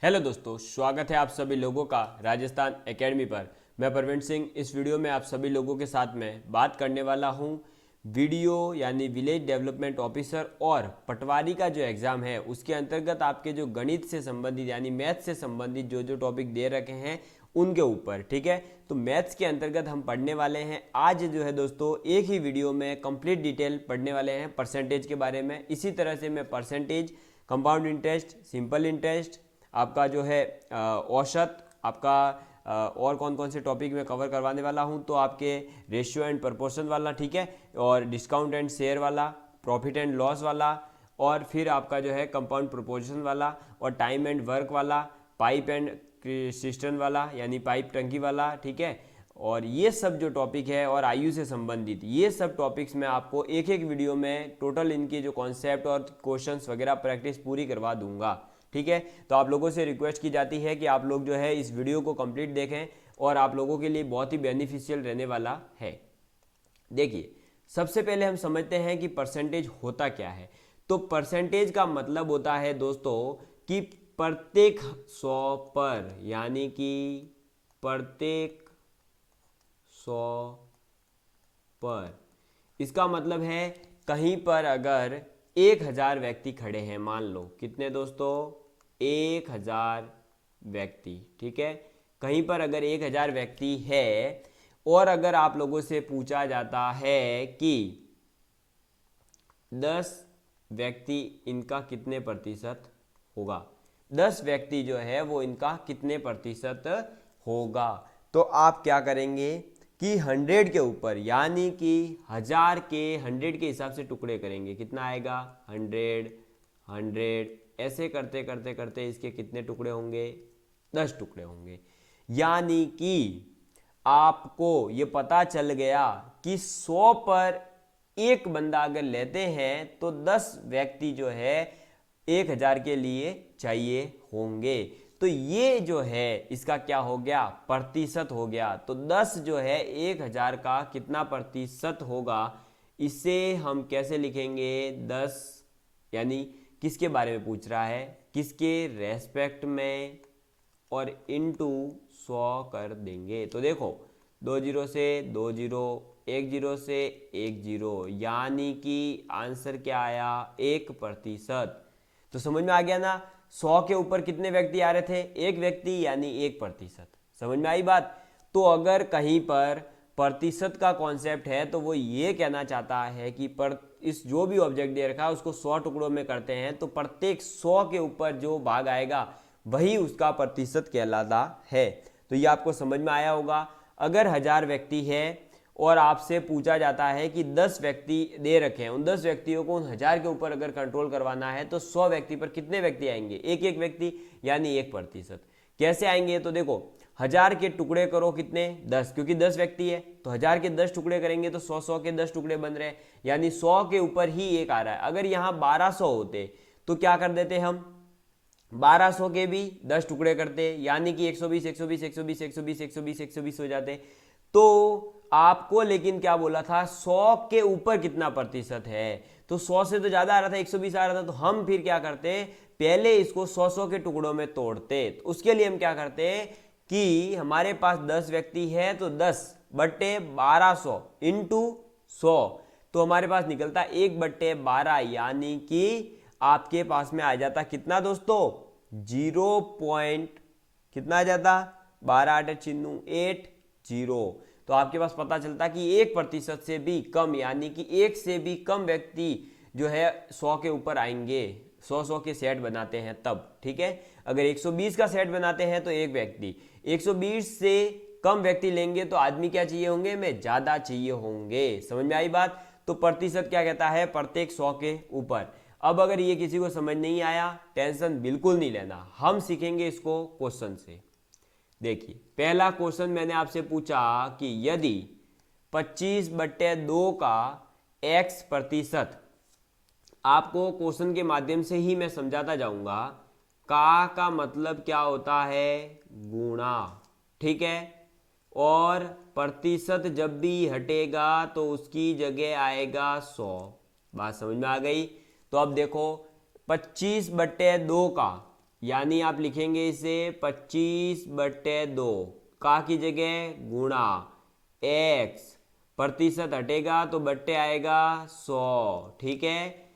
Hello दोस्तों, स्वागत है आप सभी लोगों का राजस्थान एकेडमी पर। मैं प्रवीण सिंह। इस वीडियो में आप सभी लोगों के साथ में बात करने वाला हूं वीडियो यानी विलेज डेवलपमेंट ऑफिसर और पटवारी का जो एग्ज़ाम है उसके अंतर्गत आपके जो गणित से संबंधित यानी मैथ से संबंधित जो जो टॉपिक दे रखे हैं उनके ऊपर। ठीक है, तो मैथ्स के अंतर्गत हम पढ़ने वाले हैं आज जो है दोस्तों एक ही वीडियो में कंप्लीट डिटेल पढ़ने वाले हैं परसेंटेज के बारे में। इसी तरह से मैं percentage, compound interest, simple interest, आपका जो है औसत, आपका और कौन कौन से टॉपिक में कवर करवाने वाला हूं, तो आपके रेशियो एंड प्रपोर्शन वाला, ठीक है, और डिस्काउंट एंड शेयर वाला, प्रॉफिट एंड लॉस वाला, और फिर आपका जो है कंपाउंड प्रोपोर्शन वाला, और टाइम एंड वर्क वाला, पाइप एंड सिस्टम वाला यानी पाइप टंकी वाला, ठीक है। और ये सब जो टॉपिक है और आयु से संबंधित ये सब टॉपिक्स मैं आपको एक एक वीडियो में टोटल इनके जो कॉन्सेप्ट और क्वेश्चंस वगैरह प्रैक्टिस पूरी करवा दूंगा। ठीक है, तो आप लोगों से रिक्वेस्ट की जाती है कि आप लोग जो है इस वीडियो को कंप्लीट देखें और आप लोगों के लिए बहुत ही बेनिफिशियल रहने वाला है। देखिए, सबसे पहले हम समझते हैं कि परसेंटेज होता क्या है। तो परसेंटेज का मतलब होता है दोस्तों कि प्रत्येक 100 पर, यानी कि प्रत्येक 100 पर, इसका मतलब है कहीं पर अगर 1000 व्यक्ति खड़े हैं, मान लो कितने दोस्तों, 1000 व्यक्ति, ठीक है। कहीं पर अगर 1000 व्यक्ति है और अगर आप लोगों से पूछा जाता है कि 10 व्यक्ति इनका कितने प्रतिशत होगा, 10 व्यक्ति जो है वो इनका कितने प्रतिशत होगा, तो आप क्या करेंगे कि 100 के ऊपर यानी कि 1000 के 100 के हिसाब से टुकड़े करेंगे। कितना आएगा, 100 100, ऐसे करते करते करते इसके कितने टुकड़े होंगे, 10 टुकड़े होंगे। यानी कि आपको ये पता चल गया कि 100 पर एक बंदा अगर लेते हैं तो 10 व्यक्ति जो है 1000 के लिए चाहिए होंगे। तो ये जो है इसका क्या हो गया, प्रतिशत हो गया। तो 10 जो है 1000 का कितना प्रतिशत होगा, इसे हम कैसे लिखेंगे, 10 यानी किसके बारे में पूछ रहा है, किसके रेस्पेक्ट में, और इनटू 100 कर देंगे। तो देखो 20 से 20, 10 से 10, यानी कि आंसर क्या आया, 1%। तो समझ में आ गया ना, 100 के ऊपर कितने व्यक्ति आ रहे थे, एक व्यक्ति, यानी 1%। समझ में आई बात। तो अगर कहीं पर प्रतिशत का कॉन्सेप्ट है तो वो ये कहना चाहता है कि पर इस जो भी ऑब्जेक्ट दे रखा है उसको 100 टुकड़ों में करते हैं तो प्रत्येक 100 के ऊपर जो भाग आएगा वही उसका प्रतिशत कहलाता है। तो ये आपको समझ में आया होगा। अगर 1000 व्यक्ति है और आपसे पूछा जाता है कि 10 व्यक्ति दे रखे हैं, उन 10 व्यक्तियों को उन 1000 के ऊपर अगर कंट्रोल करवाना है तो 100 व्यक्ति पर कितने व्यक्ति आएंगे, एक एक व्यक्ति, यानी 1%। कैसे आएंगे, तो देखो 1000 के टुकड़े करो कितने, 10, क्योंकि 10 व्यक्ति है तो 1000 के 10 टुकड़े करेंगे तो 100 के 10 टुकड़े बन रहे हैं, यानी 100 के ऊपर ही एक आ रहा है। अगर यहाँ 1200 होते तो क्या कर देते हम, 1200 के भी 10 टुकड़े करते, यानी कि 120 120 120 120 120 120 हो जाते। तो आपको लेकिन क्या बोला था, 100 के ऊपर कितना प्रतिशत है, तो 100 से तो ज्यादा आ रहा था, 120 आ रहा था। तो हम फिर क्या करते, पहले इसको 100 के टुकड़ों में तोड़ते। तो उसके लिए हम क्या करते कि हमारे पास 10 व्यक्ति है तो 10 बट्टे 1200 इंटू 100, तो हमारे पास निकलता 1/12, यानी कि आपके पास में आ जाता कितना दोस्तों, 0 पॉइंट कितना आ जाता, 12 8 चिन्नू 80। तो आपके पास पता चलता कि 1% से भी कम, यानी कि एक से भी कम व्यक्ति जो है 100 के ऊपर आएंगे। 100 के सेट बनाते हैं तब, ठीक है। अगर 120 का सेट बनाते हैं तो एक व्यक्ति, 120 से कम व्यक्ति लेंगे तो आदमी क्या चाहिए होंगे, में ज्यादा चाहिए होंगे। समझ में आई बात। तो प्रतिशत क्या कहता है, प्रत्येक 100 के ऊपर। अब अगर ये किसी को समझ नहीं आया, टेंशन बिल्कुल नहीं लेना, हम सीखेंगे इसको क्वेश्चन से। देखिए, पहला क्वेश्चन मैंने आपसे पूछा कि यदि 25/2 का x%, आपको क्वेश्चन के माध्यम से ही मैं समझाता जाऊंगा, का मतलब क्या होता है, गुणा, ठीक है। और प्रतिशत जब भी हटेगा तो उसकी जगह आएगा 100। बात समझ में आ गई। तो अब देखो 25/2 का यानी आप लिखेंगे इसे 25/2 का की जगह गुणा x, प्रतिशत हटेगा तो बट्टे आएगा 100। ठीक है,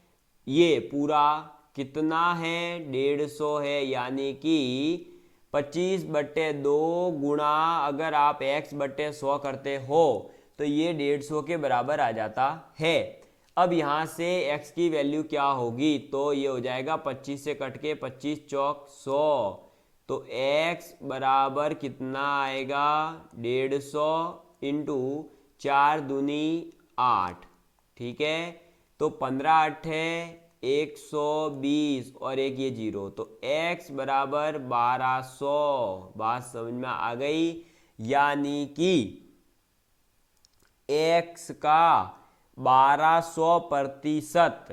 ये पूरा कितना है 150 है, यानी कि 25/2 गुणा अगर आप x/100 करते हो तो ये 150 के बराबर आ जाता है। अब यहाँ से x की वैल्यू क्या होगी, तो ये हो जाएगा 25 से कट के 25 चौक 100, तो x बराबर कितना आएगा 150 इंटू 4 दूनी 8। ठीक है, तो 15 8 120 और एक ये 0, तो x बराबर 1200। बात समझ में आ गई, यानी कि x का 1200%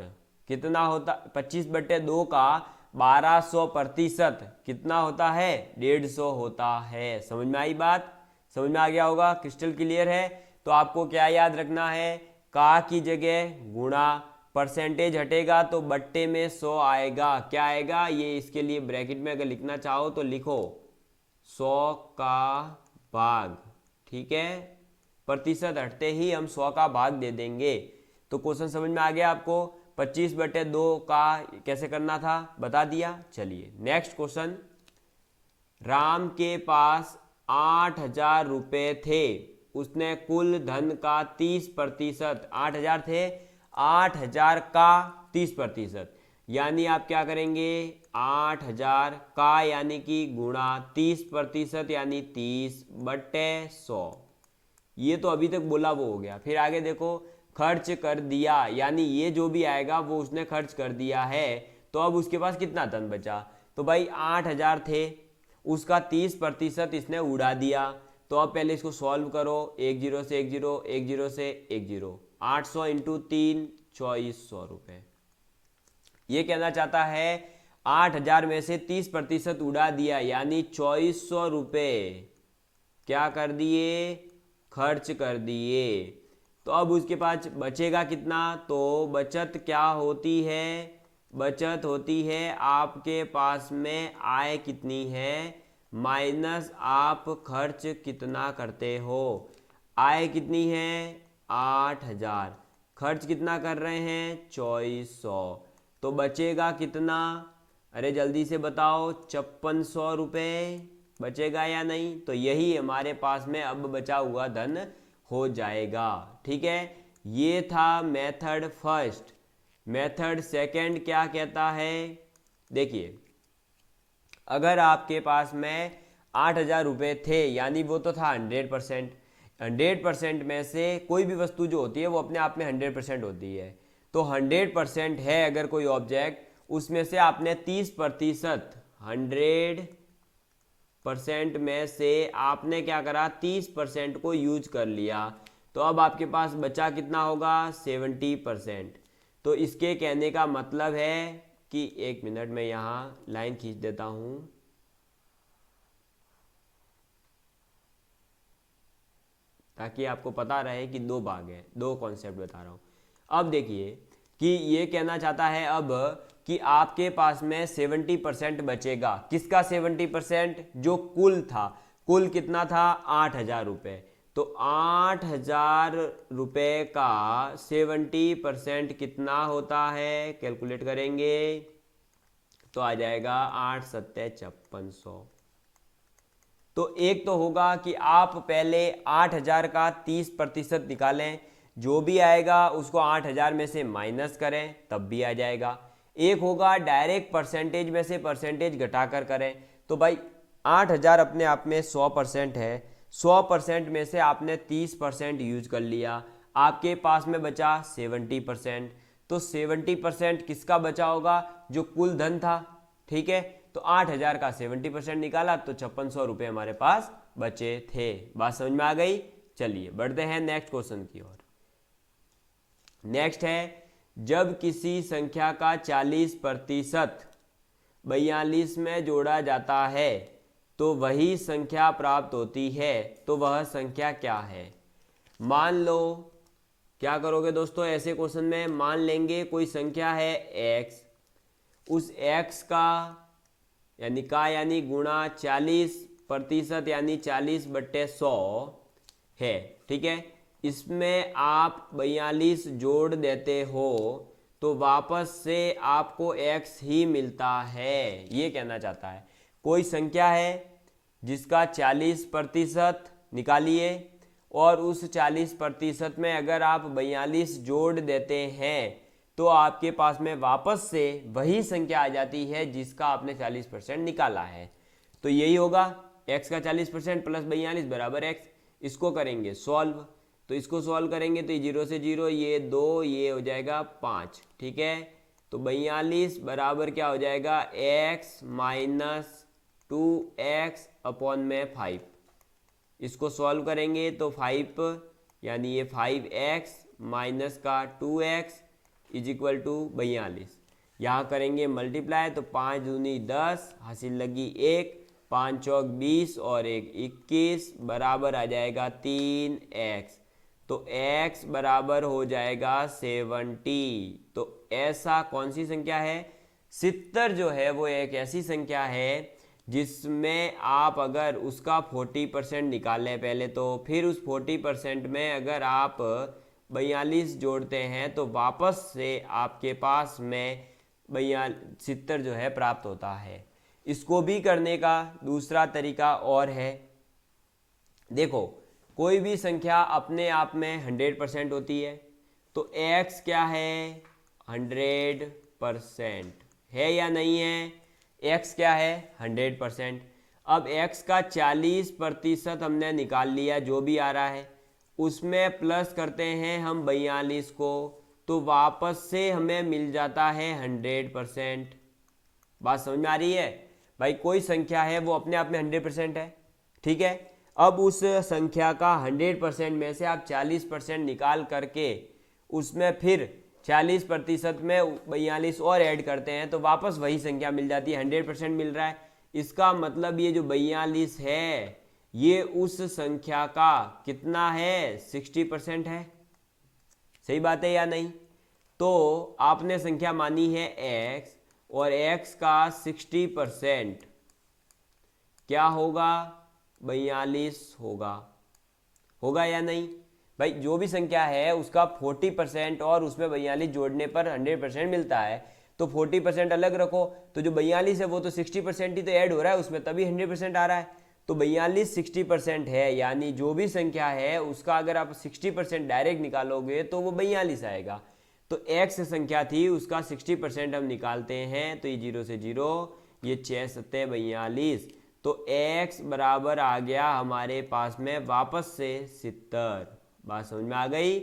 कितना होता, 25/2 का 1200% कितना होता है 150 होता है। समझ में आई बात, समझ में आ गया होगा, क्रिस्टल क्लियर है। तो आपको क्या याद रखना है, का की जगह गुणा, परसेंटेज हटेगा तो बट्टे में 100 आएगा। क्या आएगा, ये इसके लिए ब्रैकेट में अगर लिखना चाहो तो लिखो 100 का भाग। ठीक है, प्रतिशत हटते ही हम 100 का भाग दे देंगे। तो क्वेश्चन समझ में आ गया आपको, 25/2 का कैसे करना था बता दिया। चलिए नेक्स्ट क्वेश्चन, राम के पास 8,000 रुपये थे, उसने कुल धन का 30%, 8,000 थे, 8,000 का 30%, यानी आप क्या करेंगे 8,000 का यानी कि गुणा 30% यानी 30/100। ये तो अभी तक बोला वो हो गया। फिर आगे देखो, खर्च कर दिया, यानी ये जो भी आएगा वो उसने खर्च कर दिया है। तो अब उसके पास कितना धन बचा, तो भाई 8,000 थे, उसका 30% इसने उड़ा दिया। तो अब पहले इसको सॉल्व करो, 1 0 से 1 0, 1 0 से 1 0, 800 इंटू 3 2400 रुपये। ये कहना चाहता है 8,000 में से 30% उड़ा दिया, यानी 2400 रुपये क्या कर दिए, खर्च कर दिए। तो अब उसके पास बचेगा कितना, तो बचत क्या होती है, बचत होती है आपके पास में आय कितनी है माइनस आप खर्च कितना करते हो। आय कितनी है 8,000, खर्च कितना कर रहे हैं 2400, तो बचेगा कितना, अरे जल्दी से बताओ 5600 रुपये बचेगा या नहीं। तो यही हमारे पास में अब बचा हुआ धन हो जाएगा। ठीक है, ये था मेथड फर्स्ट। मेथड सेकंड क्या कहता है, देखिए अगर आपके पास में 8,000 रुपये थे, यानी वो तो था 100%, 100% में से कोई भी वस्तु जो होती है वो अपने आप में 100% होती है। तो 100% है अगर कोई ऑब्जेक्ट, उसमें से आपने 30%, 100% में से आपने क्या करा 30% को यूज कर लिया। तो अब आपके पास बचा कितना होगा 70%। तो इसके कहने का मतलब है कि, एक मिनट में यहाँ लाइन खींच देता हूँ, ताकि आपको पता रहे कि दो भाग है, दो कॉन्सेप्ट बता रहा हूँ। अब देखिए कि ये कहना चाहता है अब कि आपके पास में 70% बचेगा। किसका 70%, जो कुल था, कुल कितना था 8,000 रुपये। तो 8,000 रुपये का 70% कितना होता है, कैलकुलेट करेंगे तो आ जाएगा 8 7 5600। तो एक तो होगा कि आप पहले 8,000 का 30% निकालें, जो भी आएगा उसको 8,000 में से माइनस करें तब भी आ जाएगा। एक होगा डायरेक्ट परसेंटेज में से परसेंटेज घटाकर करें। तो भाई 8,000 अपने आप में 100% है, 100% में से आपने 30% यूज कर लिया, आपके पास में बचा 70%। तो 70% किसका बचा होगा, जो कुल धन था। ठीक है, तो 8,000 का 70% निकाला तो 5600 रुपये हमारे पास बचे थे। बात समझ में आ गई। चलिए बढ़ते हैं नेक्स्ट क्वेश्चन की ओर। नेक्स्ट है, जब किसी संख्या का 40% 42 में जोड़ा जाता है तो वही संख्या प्राप्त होती है, तो वह संख्या क्या है। मान लो, क्या करोगे दोस्तों ऐसे क्वेश्चन में, मान लेंगे कोई संख्या है x, उस x का यानी का यानी गुणा 40% यानी 40/100 है। ठीक है, इसमें आप 42 जोड़ देते हो तो वापस से आपको x ही मिलता है, ये कहना चाहता है। कोई संख्या है जिसका 40% निकालिए और उस 40% में अगर आप 42 जोड़ देते हैं तो आपके पास में वापस से वही संख्या आ जाती है जिसका आपने 40% निकाला है। तो यही होगा, x का 40% प्लस 42 बराबर x। इसको करेंगे सॉल्व, तो इसको सॉल्व करेंगे तो 0 से 0, ये 2, ये हो जाएगा 5। ठीक है, तो 42 बराबर क्या हो जाएगा, x माइनस 2x अपॉन में 5। इसको सॉल्व करेंगे तो 5 यानी ये 5x माइनस का 2x इज इक्वल टू 42। यहाँ करेंगे मल्टीप्लाई तो 5 दूनी 10, हासिल लगी 1, 5 चौक 20 और 1 21 बराबर आ जाएगा 3x। तो x बराबर हो जाएगा 70। तो ऐसा कौन सी संख्या है, 70 जो है वो एक ऐसी संख्या है जिसमें आप अगर उसका 40% निकालें पहले, तो फिर उस 40% में अगर आप 42 जोड़ते हैं तो वापस से आपके पास में 70 जो है प्राप्त होता है। इसको भी करने का दूसरा तरीका और है। देखो, कोई भी संख्या अपने आप में 100% होती है, तो x क्या है, 100% है या नहीं है, x क्या है 100%। अब x का 40% हमने निकाल लिया, जो भी आ रहा है उसमें प्लस करते हैं हम 42 को, तो वापस से हमें मिल जाता है 100%। बात समझ में आ रही है भाई, कोई संख्या है वो अपने आप में 100% है। ठीक है, अब उस संख्या का 100% में से आप 40% निकाल करके उसमें फिर 40% में 42 और ऐड करते हैं तो वापस वही संख्या मिल जाती है, 100% मिल रहा है। इसका मतलब ये जो 42 है ये उस संख्या का कितना है, 60% है। सही बात है या नहीं? तो आपने संख्या मानी है x और x का 60% क्या होगा, 42 होगा। होगा या नहीं भाई? जो भी संख्या है उसका 40% और उसमें 42 जोड़ने पर 100% मिलता है, तो 40% अलग रखो, तो जो 42 है वो तो 60% ही तो ऐड हो रहा है उसमें, तभी 100% आ रहा है। तो 42 60% है, यानी जो भी संख्या है उसका अगर आप 60% डायरेक्ट निकालोगे तो वो 42 आएगा। तो x संख्या थी उसका 60% हम निकालते हैं तो ये 0 से 0, ये 6 सत्ते 42, तो x बराबर आ गया हमारे पास में वापस से 70। बात समझ में आ गई?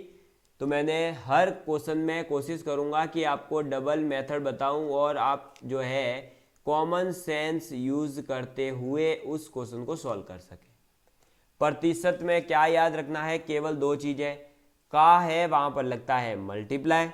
तो मैंने हर क्वेश्चन में कोशिश करूंगा कि आपको डबल मेथड बताऊं और आप जो है कॉमन सेंस यूज करते हुए उस क्वेश्चन को सॉल्व कर सकें। प्रतिशत में क्या याद रखना है, केवल दो चीजें, का है वहां पर लगता है मल्टीप्लाई,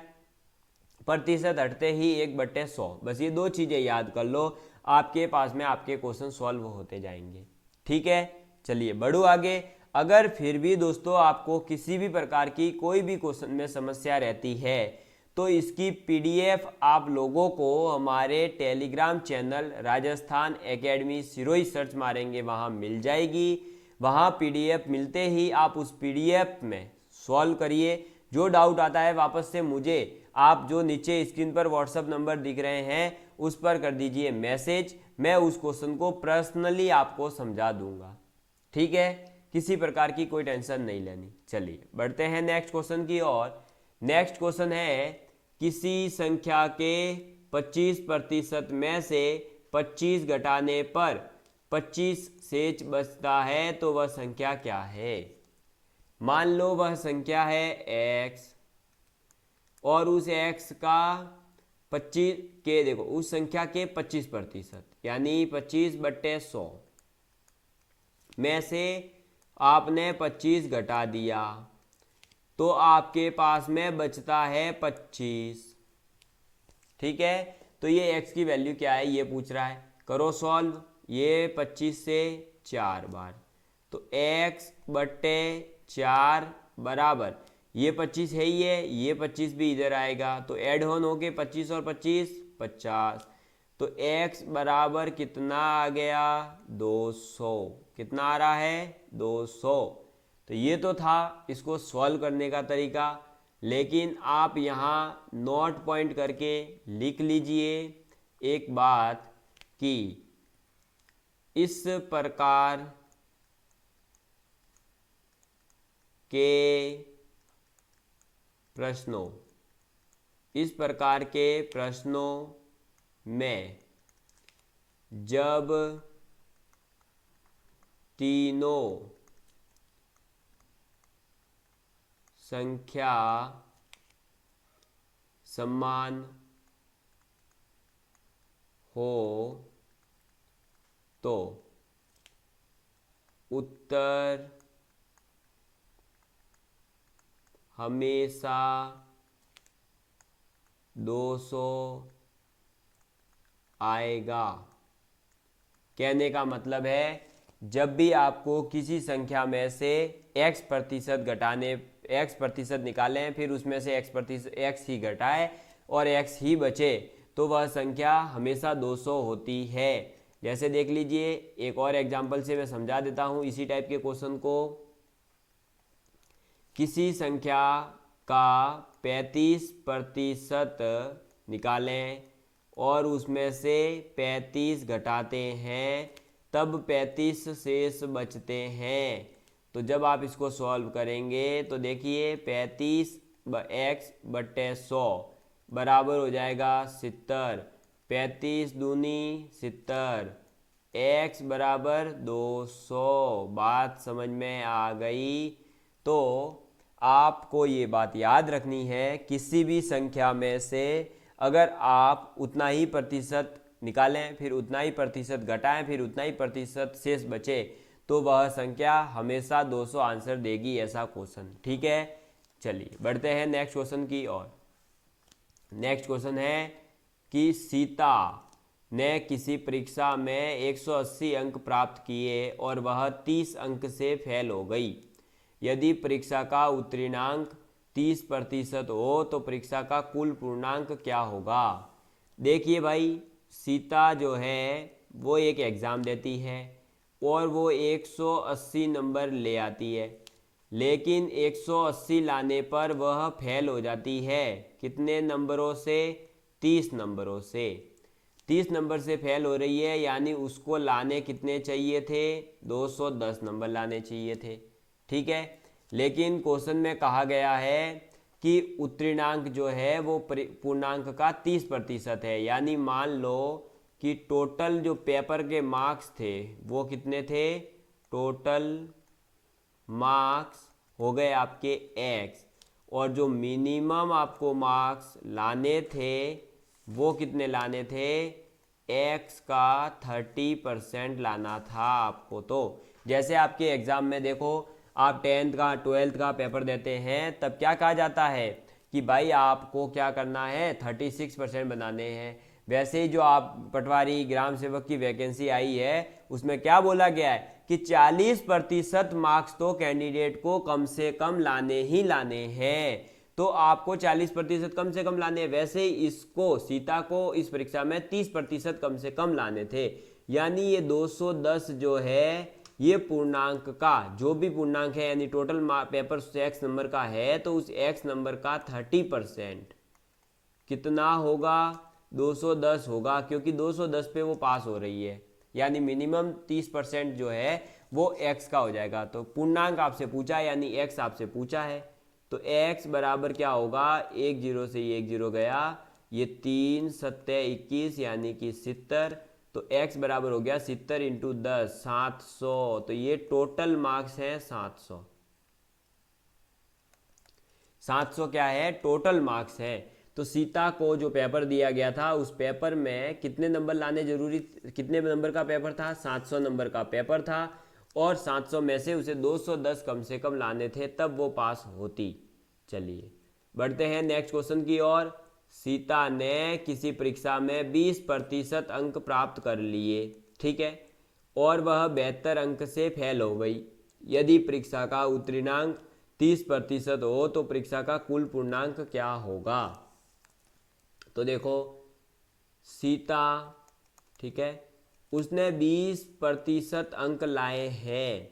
प्रतिशत हटते ही 1/100, बस ये दो चीजें याद कर लो, आपके पास में आपके क्वेश्चन सॉल्व होते जाएंगे। ठीक है, चलिए बढ़ो आगे। अगर फिर भी दोस्तों आपको किसी भी प्रकार की कोई भी क्वेश्चन में समस्या रहती है तो इसकी पीडीएफ आप लोगों को हमारे Telegram channel Rajasthan academy Sirohi search मारेंगे, वहाँ मिल जाएगी। वहाँ पीडीएफ मिलते ही आप उस पीडीएफ में सॉल्व करिए। जो डाउट आता है वापस से मुझे आप जो नीचे स्क्रीन पर व्हाट्सएप नंबर दिख रहे हैं उस पर कर दीजिए मैसेज, मैं उस क्वेश्चन को पर्सनली आपको समझा दूंगा। ठीक है, किसी प्रकार की कोई टेंशन नहीं लेनी। चलिए बढ़ते हैं नेक्स्ट क्वेश्चन की ओर। नेक्स्ट क्वेश्चन है, किसी संख्या के 25% में से 25 घटाने पर 25 शेष बचता है तो वह संख्या क्या है। मान लो वह संख्या है x और उस x का 25 के, देखो उस संख्या के 25% यानी 25/100 में से आपने 25 घटा दिया तो आपके पास में बचता है 25। ठीक है, तो ये x की वैल्यू क्या है ये पूछ रहा है, करो सॉल्व। ये 25 से 4 बार, तो x/4 बराबर ये 25 है ही है, ये 25 भी इधर आएगा, तो एड ऑन हो के 25 और 25 50, तो x बराबर कितना आ गया 200। कितना आ रहा है 200। तो ये तो था इसको सॉल्व करने का तरीका, लेकिन आप यहाँ नोट पॉइंट करके लिख लीजिए एक बात कि इस प्रकार के प्रश्नों में जब तीनों संख्या समान हो तो उत्तर हमेशा 200 आएगा। कहने का मतलब है जब भी आपको किसी संख्या में से x प्रतिशत निकालें, फिर उसमें से x ही घटाए और x ही बचे, तो वह संख्या हमेशा 200 होती है। जैसे देख लीजिए, एक और एग्जांपल से मैं समझा देता हूं इसी टाइप के क्वेश्चन को। किसी संख्या का 35% निकालें और उसमें से 35 घटाते हैं, तब 35 शेष बचते हैं। तो जब आप इसको सॉल्व करेंगे तो देखिए 35x/100 बराबर हो जाएगा 70। 35 दूनी 70, x बराबर 200। बात समझ में आ गई? तो आपको ये बात याद रखनी है, किसी भी संख्या में से अगर आप उतना ही प्रतिशत निकालें, फिर उतना ही प्रतिशत घटाएं, फिर उतना ही प्रतिशत शेष बचे, तो वह संख्या हमेशा 200 आंसर देगी, ऐसा क्वेश्चन। ठीक है, चलिए बढ़ते हैं नेक्स्ट क्वेश्चन की ओर। नेक्स्ट क्वेश्चन है कि सीता ने किसी परीक्षा में 180 अंक प्राप्त किए और वह 30 अंक से फेल हो गई। यदि परीक्षा का उत्तीर्णांक 30% हो तो परीक्षा का कुल पूर्णांक क्या होगा? देखिए भाई, सीता जो है वो एक एग्ज़ाम देती है और वो 180 नंबर ले आती है, लेकिन 180 लाने पर वह फेल हो जाती है। कितने नंबरों से? 30 नंबरों से। 30 नंबर से फेल हो रही है, यानी उसको लाने कितने चाहिए थे? 210 नंबर लाने चाहिए थे। ठीक है, लेकिन क्वेश्चन में कहा गया है कि उत्तीर्णांक जो है वो पूर्णांक का 30% है, यानी मान लो कि टोटल जो पेपर के मार्क्स थे वो कितने थे? टोटल मार्क्स हो गए आपके x, और जो मिनिमम आपको मार्क्स लाने थे वो कितने लाने थे? x का 30% लाना था आपको। तो जैसे आपके एग्ज़ाम में देखो, आप 10th का 12th का पेपर देते हैं, तब क्या कहा जाता है कि भाई आपको क्या करना है? 36% बनाने हैं। वैसे ही जो आप पटवारी ग्राम सेवक की वैकेंसी आई है, उसमें क्या बोला गया है कि 40% मार्क्स तो कैंडिडेट को कम से कम लाने ही लाने हैं। तो आपको 40% कम से कम लाने हैं। वैसे ही इसको, सीता को इस परीक्षा में 30% कम से कम लाने थे, यानी ये 210 जो है ये पूर्णांक का, जो भी पूर्णांक है, यानी टोटल पेपर x नंबर का है, तो उस x नंबर का 30% कितना होगा? 210 होगा, क्योंकि 210 पे वो पास हो रही है, यानी मिनिमम 30% जो है वो x का हो जाएगा। तो पूर्णांक आपसे पूछा है, यानी x आपसे पूछा है, तो x बराबर क्या होगा? 1 0 से ये 1 0 गया, ये 3 7 21 यानी कि 70। तो x बराबर हो गया 70 इंटू 10, 700। तो ये टोटल मार्क्स है 700। 700 क्या है? टोटल मार्क्स है। तो सीता को जो पेपर दिया गया था, उस पेपर में कितने नंबर लाने जरूरी, कितने नंबर का पेपर था? 700 नंबर का पेपर था, और 700 में से उसे 210 कम से कम लाने थे, तब वो पास होती। चलिए बढ़ते हैं नेक्स्ट क्वेश्चन की ओर। सीता ने किसी परीक्षा में 20% अंक प्राप्त कर लिए, ठीक है, और वह 72 अंक से फेल हो गई। यदि परीक्षा का उत्तीर्णांक 30% हो तो परीक्षा का कुल पूर्णांक क्या होगा? तो देखो, सीता ठीक है, उसने 20% अंक लाए हैं,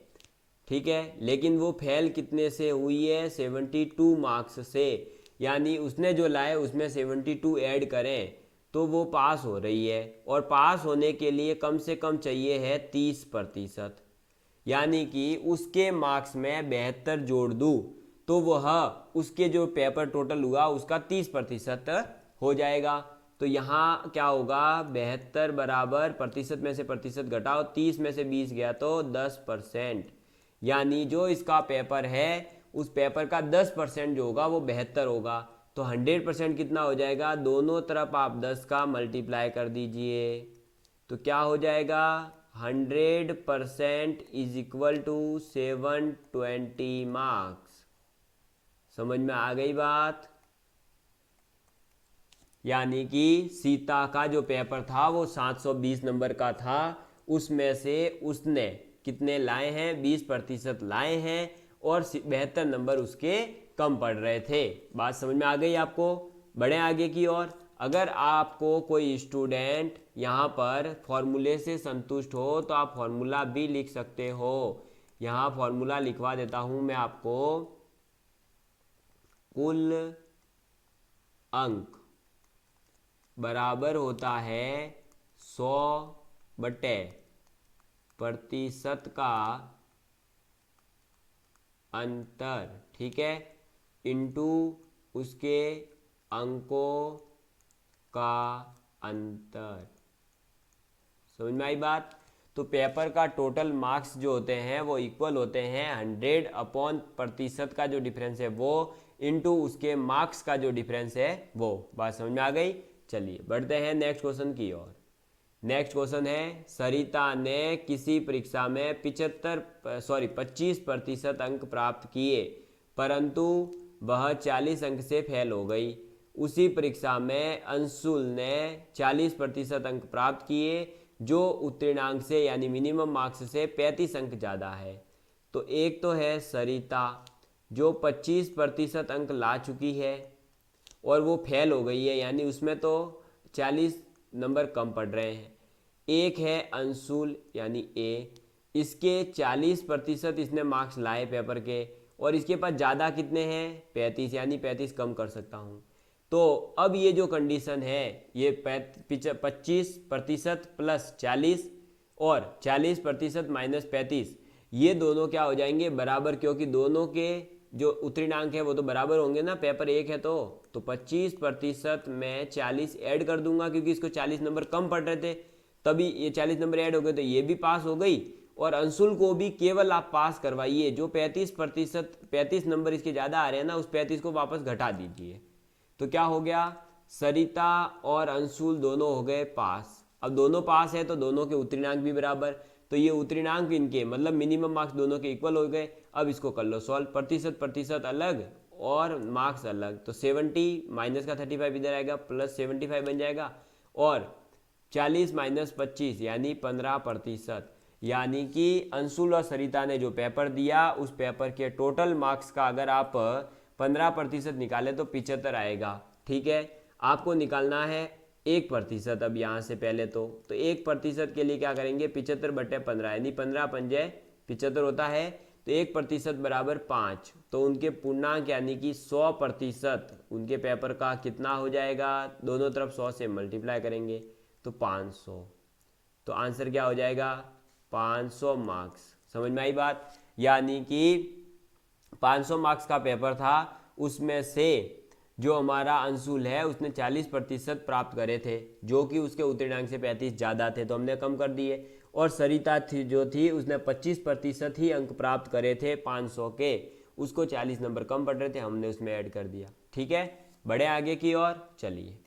ठीक है, लेकिन वो फेल कितने से हुई है, 72 मार्क्स से, यानी उसने जो लाए उसमें 72 ऐड करें तो वो पास हो रही है, और पास होने के लिए कम से कम चाहिए है 30%, यानी कि उसके मार्क्स में 72 जोड़ दूँ तो वह उसके जो पेपर टोटल हुआ उसका 30% हो जाएगा। तो यहाँ क्या होगा, 72 बराबर प्रतिशत में से प्रतिशत घटाओ, 30 में से 20 गया तो 10%, यानी जो इसका पेपर है उस पेपर का 10% जो होगा वो 72 होगा। तो 100% कितना हो जाएगा, दोनों तरफ आप 10 का मल्टीप्लाई कर दीजिए, तो क्या हो जाएगा, 100% इज इक्वल टू 720 मार्क्स। समझ में आ गई बात? यानी कि सीता का जो पेपर था वो 720 नंबर का था, उसमें से उसने कितने लाए हैं, 20% लाए हैं, और 72 नंबर उसके कम पड़ रहे थे। बात समझ में आ गई आपको? बढ़े आगे की ओर। अगर आपको कोई स्टूडेंट यहाँ पर फॉर्मूले से संतुष्ट हो तो आप फॉर्मूला भी लिख सकते हो। यहाँ फॉर्मूला लिखवा देता हूँ मैं आपको, कुल अंक बराबर होता है 100/प्रतिशत का अंतर, ठीक है, इनटू उसके अंकों का अंतर। समझ में आई बात? तो पेपर का टोटल मार्क्स जो होते हैं वो इक्वल होते हैं 100/प्रतिशत का जो डिफरेंस है वो इनटू उसके मार्क्स का जो डिफरेंस है वो। बात समझ में आ गई? चलिए बढ़ते हैं नेक्स्ट क्वेश्चन की ओर। नेक्स्ट क्वेश्चन है, सरिता ने किसी परीक्षा में 25% अंक प्राप्त किए, परंतु वह 40 अंक से फेल हो गई। उसी परीक्षा में अंशुल ने 40% अंक प्राप्त किए, जो उत्तीर्णांक से यानी मिनिमम मार्क्स से 35 अंक ज़्यादा है। तो एक तो है सरिता जो 25% अंक ला चुकी है और वो फेल हो गई है, यानी उसमें तो 40 नंबर कम पड़ रहे हैं। एक है अंशुल यानी ए, इसके 40% इसने मार्क्स लाए पेपर के, और इसके पास ज़्यादा कितने हैं, 35, यानी 35 कम कर सकता हूँ। तो अब ये जो कंडीशन है, ये 25% प्लस 40 और 40% माइनस 35, ये दोनों क्या हो जाएंगे, बराबर, क्योंकि दोनों के जो उत्तीर्णांक है वो तो बराबर होंगे ना, पेपर एक है तो 25% में 40 ऐड कर दूंगा, क्योंकि इसको 40 नंबर कम पड़ रहे थे, तभी ये 40 नंबर ऐड हो गए, तो ये भी पास हो गई। और अंशुल को भी केवल आप पास करवाइए, जो 35 नंबर इसके ज़्यादा आ रहे हैं ना, उस 35 को वापस घटा दीजिए। तो क्या हो गया, सरिता और अंशुल दोनों हो गए पास। अब दोनों पास है तो दोनों के उत्तीर्णांक भी बराबर, तो ये उत्तीर्णांक इनके मतलब मिनिमम मार्क्स दोनों के इक्वल हो गए। अब इसको कर लो सॉल्व, प्रतिशत अलग और मार्क्स अलग, तो 70 माइनस का 35 इधर आएगा, प्लस 75 बन जाएगा, और 40 माइनस 25 यानी 15%। यानी कि अंशुल और सरिता ने जो पेपर दिया उस पेपर के टोटल मार्क्स का अगर आप 15% निकाले तो 75 आएगा। ठीक है, आपको निकालना है 1%। अब यहाँ से पहले तो 1% के लिए क्या करेंगे, 75/15 यानी 15 पंजे 75 होता है, तो 1% बराबर 5। तो उनके पूर्णांक यानी कि 100% उनके पेपर का कितना हो जाएगा, दोनों तरफ 100 से मल्टीप्लाई करेंगे तो 500। तो आंसर क्या हो जाएगा, 500 मार्क्स। समझ में आई बात? यानी कि 500 मार्क्स का पेपर था, उसमें से जो हमारा अंशुल है उसने 40% प्राप्त करे थे, जो कि उसके उत्तीर्णांक से 35 ज़्यादा थे, तो हमने कम कर दिए। और सरिता थी उसने 25% ही अंक प्राप्त करे थे 500 के, उसको 40 नंबर कम पड़ रहे थे, हमने उसमें ऐड कर दिया। ठीक है, बढ़े आगे की ओर। चलिए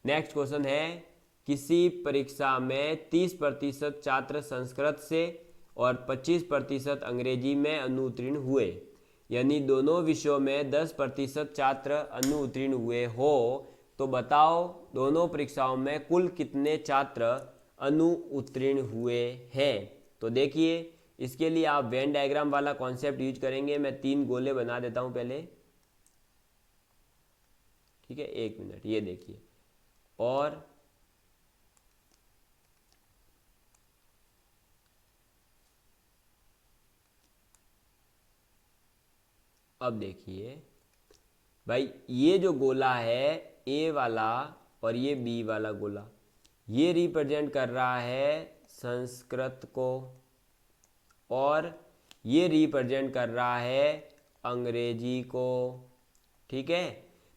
नेक्स्ट क्वेश्चन है, किसी परीक्षा में 30% छात्र संस्कृत से और 25% अंग्रेजी में अनुत्तीर्ण हुए, यानी दोनों विषयों में 10% छात्र अनुत्तीर्ण हुए हो, तो बताओ दोनों परीक्षाओं में कुल कितने छात्र अनुत्तीर्ण हुए हैं। तो देखिए इसके लिए आप वेन डायग्राम वाला कॉन्सेप्ट यूज करेंगे। मैं 3 गोले बना देता हूं पहले, ठीक है, 1 मिनट, ये देखिए, और अब देखिए भाई, ये जो गोला है ए वाला और ये बी वाला गोला, ये रिप्रेजेंट कर रहा है संस्कृत को और ये रिप्रेजेंट कर रहा है अंग्रेजी को। ठीक है,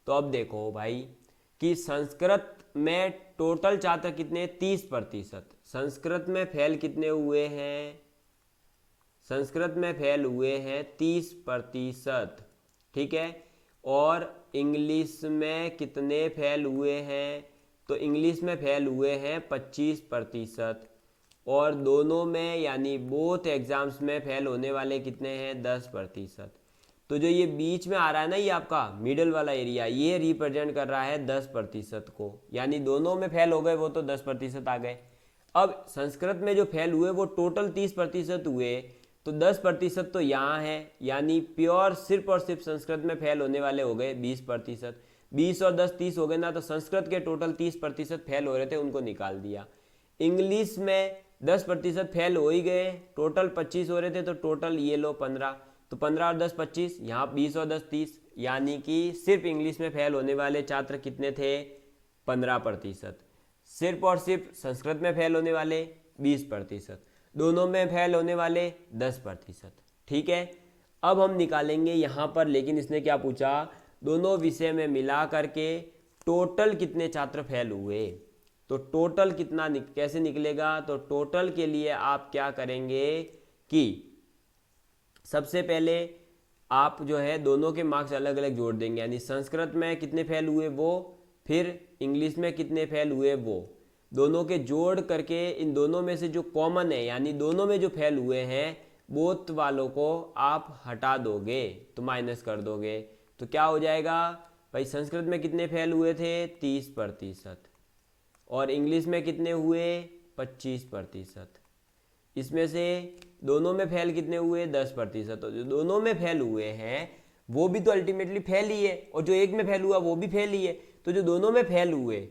तो अब देखो भाई कि संस्कृत में टोटल छात्र कितने, 30%। संस्कृत में फेल कितने हुए हैं, संस्कृत में फेल हुए हैं 30%। ठीक है, और इंग्लिश में कितने फेल हुए हैं, तो इंग्लिश में फेल हुए हैं 25%। और दोनों में यानी बोथ एग्जाम्स में फेल होने वाले कितने हैं, 10%। तो जो ये बीच में आ रहा है ना, ये आपका मिडल वाला एरिया, ये रिप्रेजेंट कर रहा है 10% को, यानी दोनों में फेल हो गए वो तो 10% आ गए। अब संस्कृत में जो फेल हुए वो टोटल 30% हुए, तो 10% तो यहाँ है, यानी प्योर सिर्फ और सिर्फ संस्कृत में फेल होने वाले हो गए 20%। 20 और 10 30 हो गए ना, तो संस्कृत के टोटल 30% फेल हो रहे थे, उनको निकाल दिया। इंग्लिश में 10% फेल हो ही गए, टोटल 25 हो रहे थे, तो टोटल ये लो 15, तो 15 और 10 25, यहाँ 20 और 10 30, यानी कि सिर्फ इंग्लिश में फेल होने वाले छात्र कितने थे, 15%। सिर्फ और सिर्फ संस्कृत में फेल होने वाले 20%, दोनों में फेल होने वाले 10%। ठीक है, अब हम निकालेंगे यहाँ पर, लेकिन इसने क्या पूछा, दोनों विषय में मिला करके टोटल कितने छात्र फेल हुए। तो टोटल कितना कैसे निकलेगा, तो टोटल के लिए आप क्या करेंगे कि सबसे पहले आप जो है दोनों के मार्क्स अलग अलग जोड़ देंगे, यानी संस्कृत में कितने फेल हुए वो, फिर इंग्लिश में कितने फेल हुए वो, दोनों के जोड़ करके इन दोनों में से जो कॉमन है, यानी दोनों में जो फेल हुए हैं बोथ वालों को आप हटा दोगे, तो माइनस कर दोगे। तो क्या हो जाएगा भाई, संस्कृत में कितने फेल हुए थे, 30%, और इंग्लिश में कितने हुए, 25%। इसमें से दोनों में फेल कितने हुए, 10%। तो जो दोनों में फेल हुए हैं वो भी तो अल्टीमेटली फेल ही है, और जो एक में फेल हुआ वो भी फेल ही है। तो जो दोनों में फेल हुए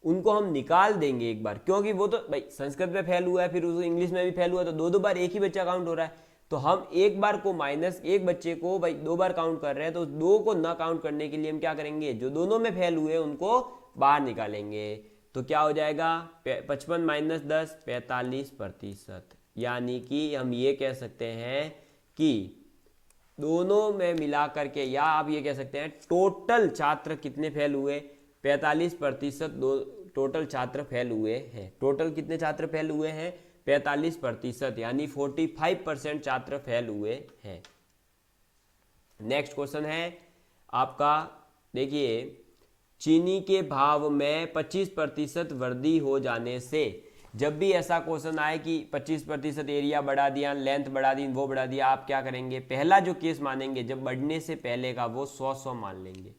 उनको हम निकाल देंगे एक बार, क्योंकि वो तो भाई संस्कृत में फेल हुआ है, फिर उस इंग्लिश में भी फेल हुआ, तो दो बार एक ही बच्चा काउंट हो रहा है। तो हम एक बार को माइनस, एक बच्चे को भाई 2 बार काउंट कर रहे हैं, तो 2 को ना काउंट करने के लिए हम क्या करेंगे, जो दोनों में फेल हुए उनको बाहर निकालेंगे। तो क्या हो जाएगा, 55 माइनस 10, 45%। यानी कि हम ये कह सकते हैं कि दोनों में मिला करके, या आप ये कह सकते हैं टोटल छात्र कितने फेल हुए, 45% टोटल छात्र फेल हुए हैं। टोटल कितने छात्र फेल हुए हैं, 45%, यानी 45% छात्र फेल हुए हैं। नेक्स्ट क्वेश्चन है आपका, देखिए, चीनी के भाव में 25% वृद्धि हो जाने से, जब भी ऐसा क्वेश्चन आए कि 25% एरिया बढ़ा दिया, लेंथ बढ़ा दी, वो बढ़ा दिया, आप क्या करेंगे, पहला जो केस मानेंगे जब बढ़ने से पहले का, वो 100 मान लेंगे।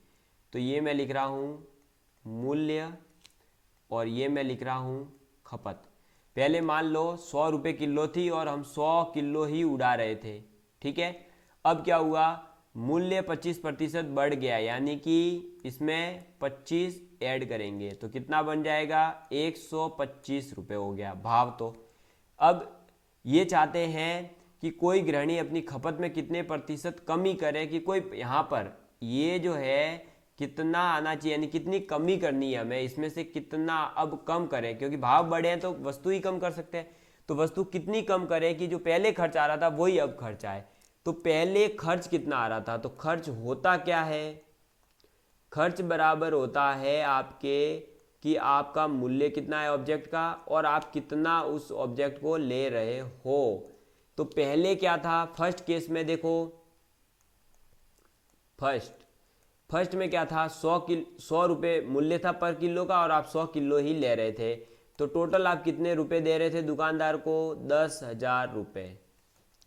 तो ये मैं लिख रहा हूँ मूल्य और ये मैं लिख रहा हूँ खपत। पहले मान लो 100 रुपये किलो थी और हम 100 किलो ही उड़ा रहे थे। ठीक है, अब क्या हुआ, मूल्य 25% बढ़ गया, यानी कि इसमें 25 ऐड करेंगे तो कितना बन जाएगा, 125 रुपये हो गया भाव। तो अब ये चाहते हैं कि कोई गृहिणी अपनी खपत में कितने प्रतिशत कमी करे, कि कोई यहाँ पर ये जो है कितना आना चाहिए, यानी कितनी कमी करनी है हमें, इसमें से कितना अब कम करें, क्योंकि भाव बढ़े हैं तो वस्तु ही कम कर सकते हैं। तो वस्तु कितनी कम करें कि जो पहले खर्च आ रहा था वही अब खर्च आए। तो पहले खर्च कितना आ रहा था, तो खर्च होता क्या है, खर्च बराबर होता है आपके कि आपका मूल्य कितना है ऑब्जेक्ट का, और आप कितना उस ऑब्जेक्ट को ले रहे हो। तो पहले क्या था, फर्स्ट केस में देखो, फर्स्ट में क्या था, 100 रुपये मूल्य था पर किलो का, और आप 100 किलो ही ले रहे थे। तो टोटल आप कितने रुपए दे रहे थे दुकानदार को, 10,000 रुपये।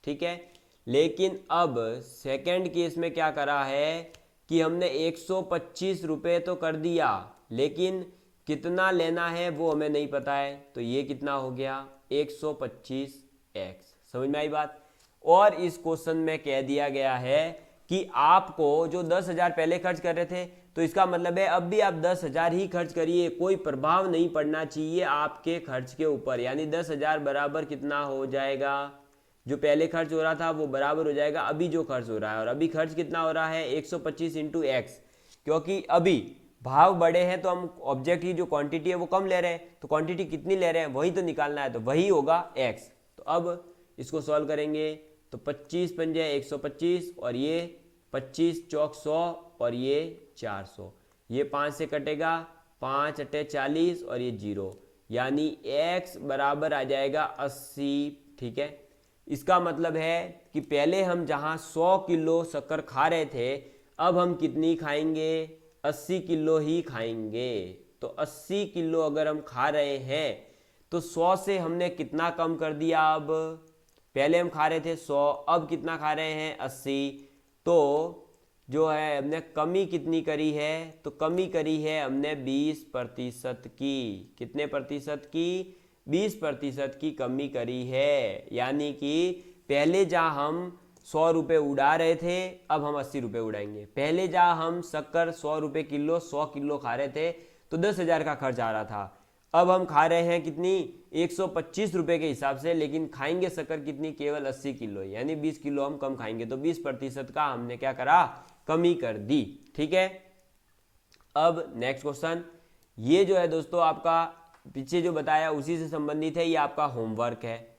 ठीक है, लेकिन अब सेकंड केस में क्या करा है कि हमने 125 रुपये तो कर दिया, लेकिन कितना लेना है वो हमें नहीं पता है। तो ये कितना हो गया, 125x। समझ में आई बात। और इस क्वेश्चन में कह दिया गया है कि आपको जो 10,000 पहले खर्च कर रहे थे, तो इसका मतलब है अब भी आप 10,000 ही खर्च करिए, कोई प्रभाव नहीं पड़ना चाहिए आपके खर्च के ऊपर। यानी 10,000 बराबर कितना हो जाएगा, जो पहले खर्च हो रहा था वो बराबर हो जाएगा अभी जो खर्च हो रहा है। और अभी खर्च कितना हो रहा है 125 इंटू एक्स, क्योंकि अभी भाव बड़े हैं तो हम ऑब्जेक्ट की जो क्वांटिटी है वो कम ले रहे हैं, तो क्वांटिटी कितनी ले रहे हैं वही तो निकालना है, तो वही होगा एक्स। तो अब इसको सॉल्व करेंगे तो 25 पंजे 125 और ये 25 चौक 100 और ये 400, ये 5 से कटेगा 5 अट्टे 40 और ये 0, यानी x बराबर आ जाएगा 80। ठीक है, इसका मतलब है कि पहले हम जहां 100 किलो शक्कर खा रहे थे अब हम कितनी खाएंगे 80 किलो ही खाएंगे। तो 80 किलो अगर हम खा रहे हैं तो 100 से हमने कितना कम कर दिया, अब पहले हम खा रहे थे 100 अब कितना खा रहे हैं 80, तो जो है हमने कमी कितनी करी है, तो कमी करी है हमने 20% की। कितने प्रतिशत की, 20% की कमी करी है। यानी कि पहले जहाँ हम 100 रुपये उड़ा रहे थे अब हम 80 रुपये उड़ाएंगे। पहले जहाँ हम शक्कर 100 रुपये किलो 100 किलो खा रहे थे तो 10,000 का खर्च आ रहा था, अब हम खा रहे हैं कितनी 125 रुपये के हिसाब से, लेकिन खाएंगे शक्कर कितनी केवल 80 किलो, यानी 20 किलो हम कम खाएंगे। तो 20% का हमने क्या करा, कमी कर दी। ठीक है, अब नेक्स्ट क्वेश्चन, ये जो है दोस्तों आपका पीछे जो बताया उसी से संबंधित है, ये आपका होमवर्क है,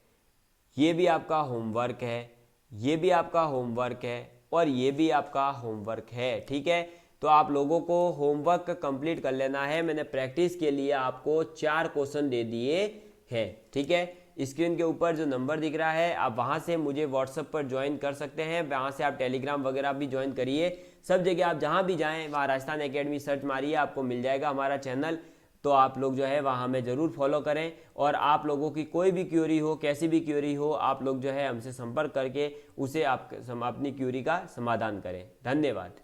ये भी आपका होमवर्क है, ये भी आपका होमवर्क है और ये भी आपका होमवर्क है। ठीक है, तो आप लोगों को होमवर्क कंप्लीट कर लेना है। मैंने प्रैक्टिस के लिए आपको 4 क्वेश्चन दे दिए हैं। ठीक है, स्क्रीन के ऊपर जो नंबर दिख रहा है आप वहां से मुझे व्हाट्सएप पर ज्वाइन कर सकते हैं, वहां से आप टेलीग्राम वगैरह भी ज्वाइन करिए। सब जगह आप जहां भी जाएं वहां राजस्थान एकेडमी सर्च मारिए, आपको मिल जाएगा हमारा चैनल। तो आप लोग जो है वहाँ हमें ज़रूर फॉलो करें, और आप लोगों की कोई भी क्यूरी हो, कैसी भी क्यूरी हो, आप लोग जो है हमसे संपर्क करके उसे आप अपनी क्यूरी का समाधान करें। धन्यवाद।